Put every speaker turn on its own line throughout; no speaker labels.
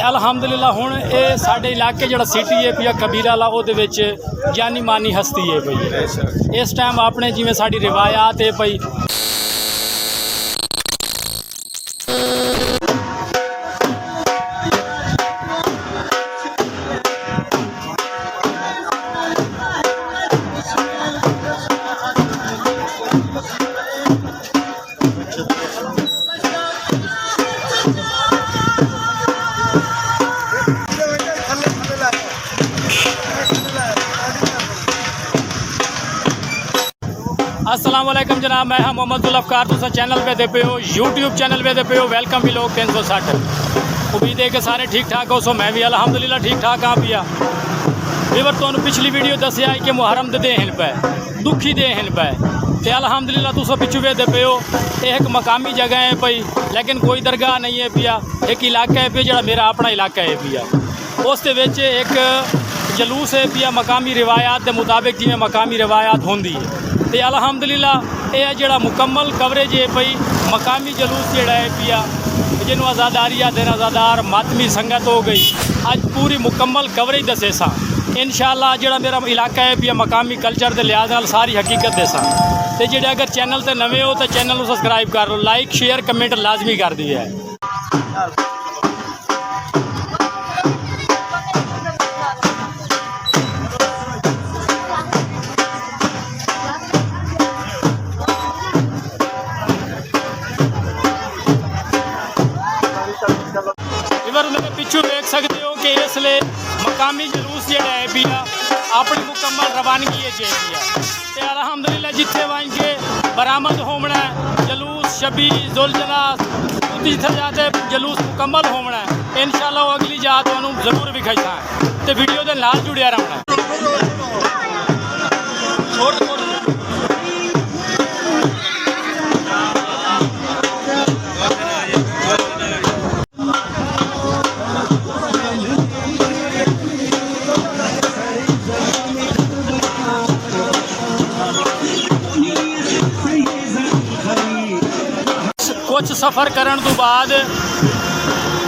अलहमदुलिल्लाह हुण ये साडे इलाके जिहड़ा सिटी है पिया कबीरा वाला उहदे विच जानी मानी हस्ती है पई इस टाइम अपने जिवें साडी रिवायात है पई अस्सलाम वालेकुम जनाब, मैं हाँ मोहम्मद जुल्फ़कार। तुम चैनल पे दे पे हो यूट्यूब चैनल पे दे पे हो वेलकम भी लोग 360। उम्मीद है कि सारे ठीक ठाक हो। सो मैं भी अल्हम्दुलिल्लाह ठीक ठाक हाँ पिया। वीवर तो पिछली वीडियो दसिया कि मुहर्रम दे हैं पे दुखी दे हैं पे तो अल्हम्दुलिल्लाह तुम पिछू वे दे पे हो। एक मकामी जगह है पई लेकिन कोई दरगाह नहीं है पिया। एक इलाका है पिया जो मेरा अपना इलाका है पिया। उस एक जलूस है पिया मकामी रिवायात के मुताबिक जिमें मकामी रिवायात होंदी है तो अल्हम्दुलिल्लाह यह जो मुकम्मल कवरेज है पई मकामी जलूस जोड़ा है पिया जिन्हों आज़ादारी दिन आज़ादार मातमी संगत हो गई अज पूरी मुकम्मल कवरेज दसे सा इंशाअल्लाह। जो मेरा इलाका है पिया मकामी कल्चर के लिहाज नाल सारी हकीकत दसा तो जे अगर चैनल से नवे हो तो चैनल को सबसक्राइब कर लो, लाइक शेयर कमेंट लाजमी कर दी है। मेरे पिछू देख सकते हो कि इसलिए मकामी जलूस जोड़ा है पिया अपनी मुकम्मल रवानगी है पिया। अल्हम्दुलिल्लाह जिथे वन के बरामद होना जलूस शबी जुलजना जिथे जाते जलूस मुकम्मल होना है इंशाअल्लाह। अगली जात जरूर विखाई है तो वीडियो के नाल जुड़िया रहना। कुछ सफ़र करने तो बाद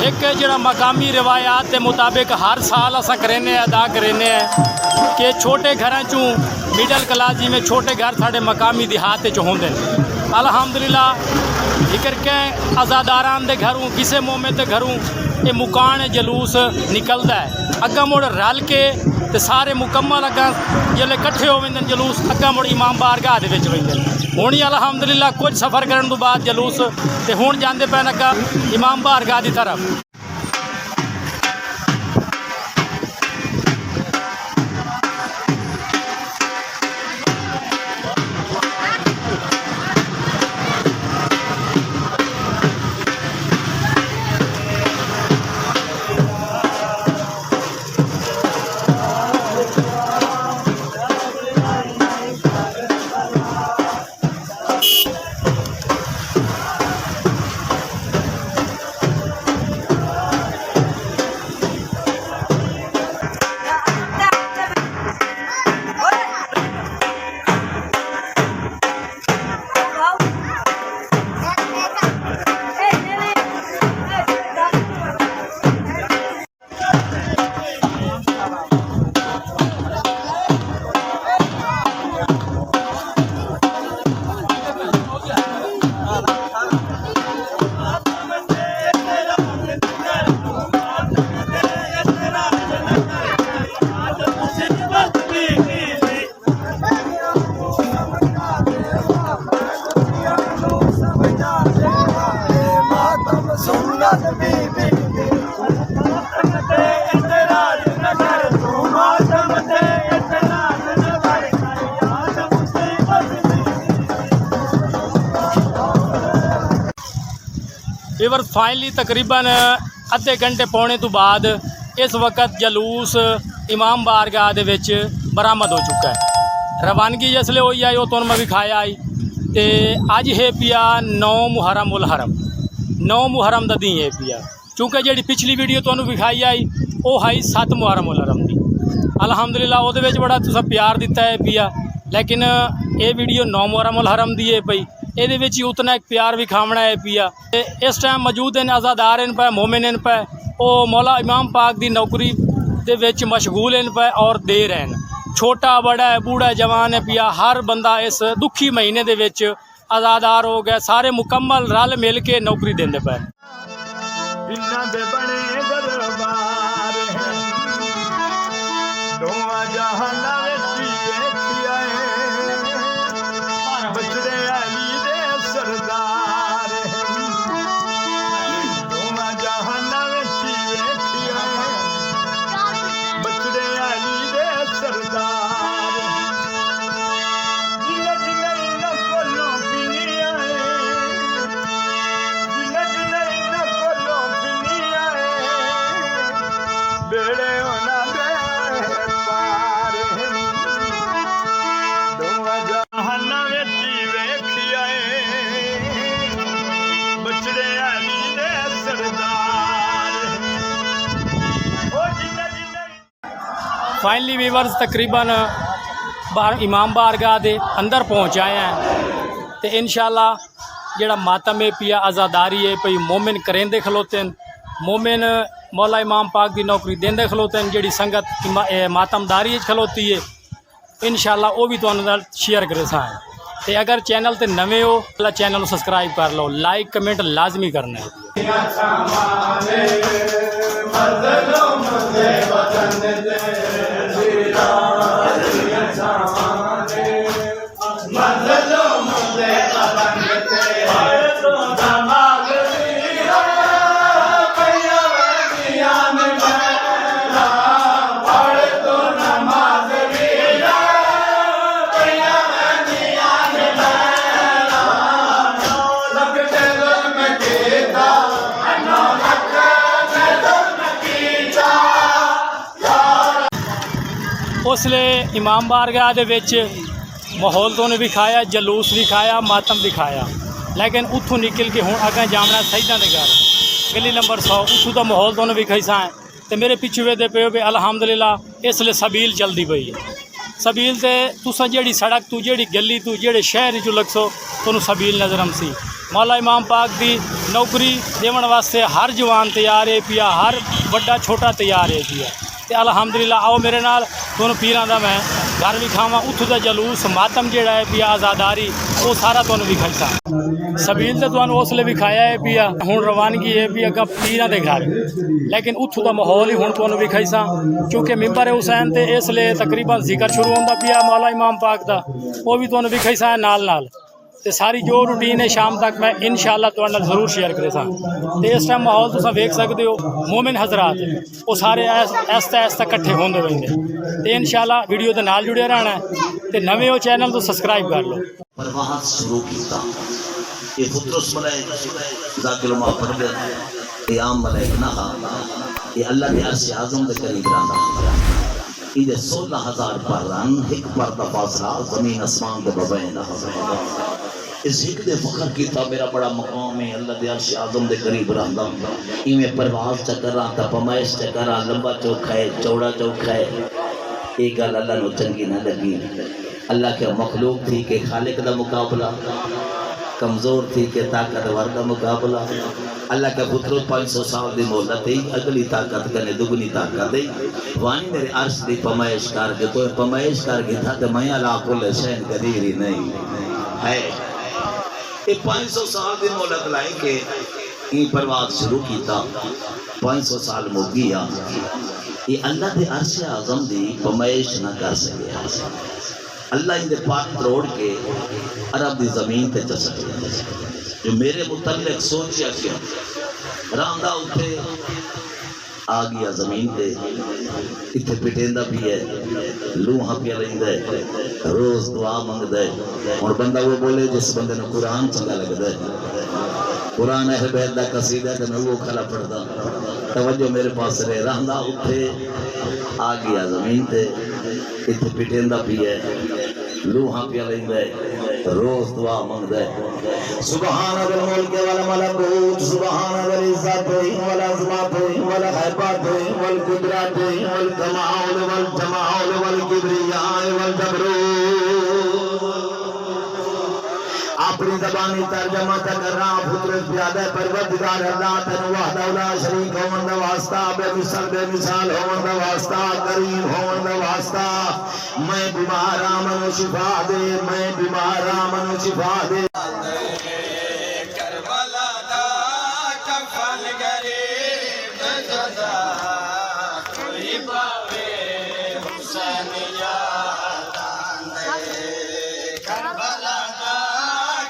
एक जो मकामी रिवायात के मुताबिक हर साल असा करें अदा करें कि छोटे घर चूँ मिडल क्लास जिमें छोटे घर साढ़े मकामी देहात होंगे। अल्हम्दुलिल्लाह जिक्र के आज़ादारान के घरों किसी मोमे के घरों ये मुकान जलूस निकलता है अग्गा मुड़ रल के तो सारे मुकम्मल अग्गा जिसले कट्ठे हो वेंदे जलूस अग्गा मुड़ इमाम बारगाह दे विच वेंदे। हुण ही अल्हम्दुलिल्लाह कुछ सफ़र करने तो बाद जलूस तो हुण जांदे पैन अग्गा इमाम बारगाह की तरफ। वीवर फाइनली तकरीबन अद्धे घंटे पौने तो बाद इस वक्त जलूस इमाम बारगाह दे विच बरामद हो चुका है। रवानगी जिसले हुई आई वो तुहानूं मैं विखाया आई तो अज है पिया 9 मुहर्रम उल हरम 9 मुहर्रम दा दी है पिया। चूँकि जी पिछली वीडियो तुहानूं विखाई आई वो है 7 मुहर्रम उल हरम दी। अलहमदुलिल्लाह वो बड़ा तुसा प्यार दिता है पिया, लेकिन ये वीडियो 9 मुहर्रम उल हरम दी है पई ये ही उतना एक प्यार विखावना है पिया। इस टाइम मौजूद हैं आज़ादार इन पे मोमिन इन पे वो मौला इमाम पाक दी नौकरी दे विच मशगूल हैं पे और दे रहे हैं। छोटा बड़ा है, बूढ़ा जवान है, पिया हर बंदा इस दुखी महीने दे विच आज़ादार हो गया। सारे मुकम्मल रल मिल के नौकरी देंदे पे। फाइनली वीवर्स तकरीबन इमाम बारगाह दे अंदर पहुँच आए हैं। तो इंशाअल्लाह जेड़ा मातम है पिया आज़ादारी है पई मोमिन करेंदे खलोते हैं, मोमिन मौला इमाम पाक की नौकरी देंदे खलोते हैं। जेड़ी संगत मातमदारी खलोती है इंशाअल्लाह वो भी तुहानू नाल शेयर करे सा। तो अगर चैनल ते नवे हो तो चैनल सब्सक्राइब कर लो, लाइक कमेंट लाजमी करना है। उसले इमाम बारगाह दे विच माहौल तो विखाया, जलूस विखाया, मातम दिखाया, लेकिन उतों निकल के हुण अगर जामना सईदा दे घर गली नंबर 100 उतों का माहौल तो विखाई सा। तो मेरे पिछू वेदे पे भी अलहमदुलिल्लाह इसलिए सबील चलती पई है। सबील से तुसा जेड़ी सड़क तू जेड़ी गली तू जेड़े शहर चू लगसो तुहानू सबील नज़र आमसी। मौला इमाम पाक की नौकरी देवन वास्ते हर जवान तैयार है पिया, हर बड़ा छोटा तैयार है पिया। तो अलहमदुलिल्लाह आओ मेरे नाल तुहानू पीरां दा मैं घर विखावा, उतों का जलूस मातम जेड़ा है पिया आज़ादारी वो सारा तुहानू विखाई सा। सबील तो तुहानू उसले विखाया है पिया, हुण रवानगी है भी अगर पीरां दे घर, लेकिन उतों का माहौल ही हुण तुहानू विखाई सा। क्योंकि मिंबर हुसैन ते इसलिए तकरीबन जिक्र शुरू होंदा पिया मौला इमाम पाक दा, वो भी तुहानू विखाई सा नाल नाल। तो सारी जो रूटीन है शाम तक मैं इंशाअल्लाह तुहाडे नाल जरूर शेयर करे सा। तो इस टाइम माहौल तुसीं वेख सकते हो, मोमिन हजरात वो सारे आहिस्ता आहिस्ता कट्ठे होंदे वेंदे। तो इंशाअल्लाह वीडियो के नाल जुड़े रहना है। तो नवे हो चैनल तो सब्सक्राइब कर लो।
परवाह शुरू कीता ये फुतरस मलाइक जाकिर मा पढ़दे ये आम मलाइक ना ये अल्लाह के अर्श आज़म दे करीब रहंदा। इधर 16,000 परन एक पर्दा फासला जमीन आसमान दे बबैना। इस हिक दे फखर कीता मेरा बड़ा मकाम है अल्लाह दे अर्श आज़म दे करीब रहंदा। इवें परवाज़ चकरा ता फरमाइश चकरा लंबा चौखा है चौड़ा चौखा है। ये गल अल्लाह नू चंगी ना लगी। अल्लाह के मखलूक थी के खालिक दा मुकाबला, कमज़ोर थी के ताकतवर का मुकाबला। अल्लाह का पुत्र 500 साल की मोहलत ही अगली ताकत कने दुगनी ताकत ही वानी मेरे अर्श की पमाइश करके तो पमाइश करके था तो मैं अला कुल शैन कदीर ही नहीं है। ये 500 साल की मोहलत लाई के ये परवाज़ शुरू किया 500 साल मुक गया। ये अल्लाह के अर्श आज़म की पमाइश ना कर सके। अल्लाह इनके पाक तोड़ के अरब की जमीन पे चल सके। जो मेरे मुतल्लिक सोचा क्या रांदा उठे आ गया जमीन पे इतने पिटेंदा भी है लूहा पिया लेंदा है रोज दुआ मंगदा है। और बंदा वो बोले जिस बंदे ने कुरान चंगा लगता है कुरान अहल बैत दा कसीदा तो मैं वो खला पढ़दा तवज्जो मेरे पास रहे। रांदा उठे आ गया जमीन पे इतने पिटेंदा भी है लूहा पिया लेंदा है रोज दुआ मंगदा है। सुभान अल मुल्क वल मलकूत सुभान अल इज्जत वल अज़मत वल हैबत वल कुदरत वल कमाल वल जमाल वल किबरिया वल जबरूत। अपनी ज़बानी तर्जमा कर रहा पुत्र प्यादे परवरदिगार अल्लाह तेन वहदा ला शरीक होवन दा वास्ता बेमिसाल बेमिसाल होवन दा वास्ता करीम होवन दा वास्ता मैं बीमार मनु शिफा दे मैं बीमार मनु शिफा दे
करबला दा कफन गरीब जदा कोई पावे हुसैन याद आंदे करबला दा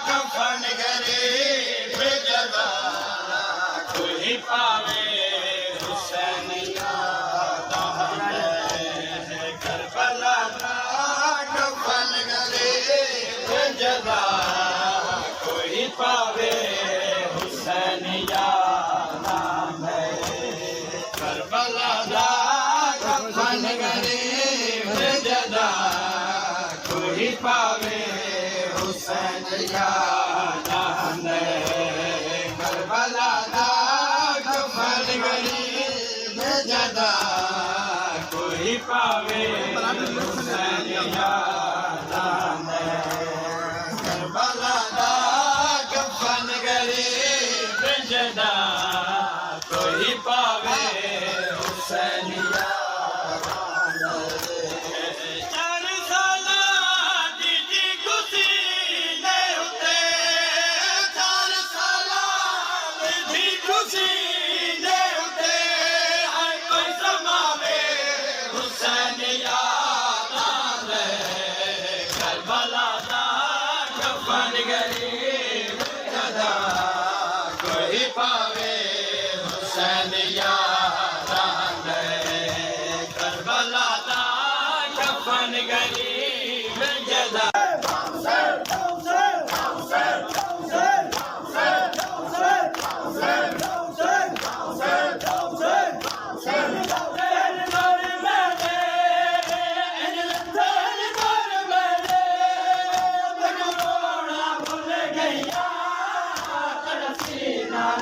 कफन गरीब जदा कोई पावे हुसैन याद आंदे करबला दा कफन गरीब जदा कोई पावे हुसैन याद आंदे करबला दा कफन गरीब जदा कोई पावे हुसैन याद आंदे करबला दा कफन गरीब जदा कोई पावे हुसैन याद आंदे करबला दा कफन गरीब जदा कोई पावे हुसैन याद आंदे चार साला दी खुशी दे उते चार साला दी खुशी दे उते हाय कोई समावे हुसैन याद आंदे करबला दा कफन गरीब जदा कोई पावे हुसैन याद आंदे करबला दा कफन गरीब जदा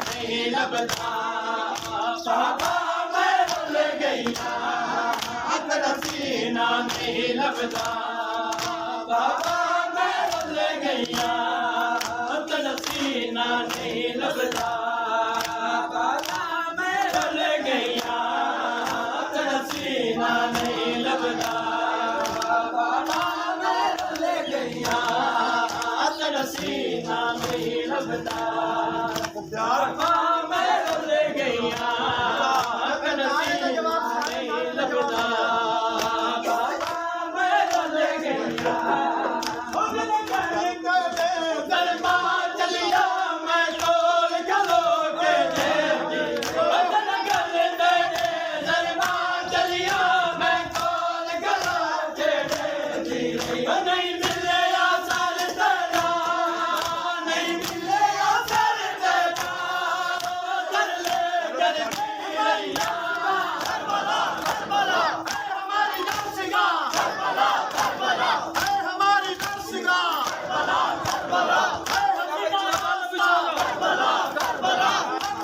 नहीं लबदा बाबा मैं बदल गईया तनसीना नहीं लबदा बाबा मैं बदल गईया तनसीना नहीं लबदा बाबा मैं बदल गईया तनसीना नहीं लबदा बाबा मैं बदल गईया तनसीना नहीं लबदा नहीं मिले सर तेरा नहीं मिले सर तेरा कर ले कर गईया करबला करबला हमारी नर्सिंगा करबला करबला हमारी नर्सिंगा करबला करबला करबला करबला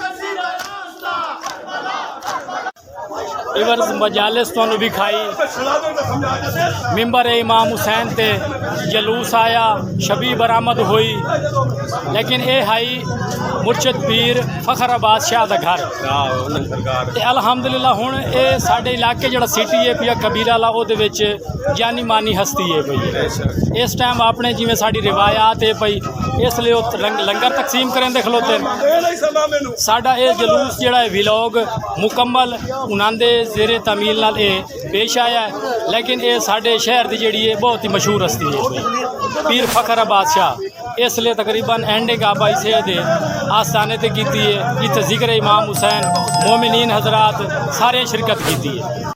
कसीरा रास्ता करबला करबला
इवर मजालिस तुहानू भी खाई मिंबर इमाम हुसैन ते जलूस आया शबी बरामद हुई लेकिन ये हाई मुर्शद पीर फखराबाद शाह का घर ते अलहमदुलिल्लाह हुण ये साडे इलाके जिहड़ा सिटी है पिया कबीरा ला ओहदे विच जानी मानी हस्ती है पई इस टाइम अपने जिवें साडी रिवायात है पई इसलिए लंगर तकसीम करें दे खलोते साडा ये जलूस जिहड़ा है विलोग मुकम्मल उन्हांदे ज़ेरे तमील नाल पेश आया है लेकिन ये साडे शहर की जिहड़ी है बहुत ही मशहूर हस्ती है पीर फखराबाद शाह इसलिए तकरीबन एंडिंग आबाई से दे आस्थाने ते कीती है जिथे जिक्र इमाम हुसैन मोमिनीन हजरात सारे शिरकत की है।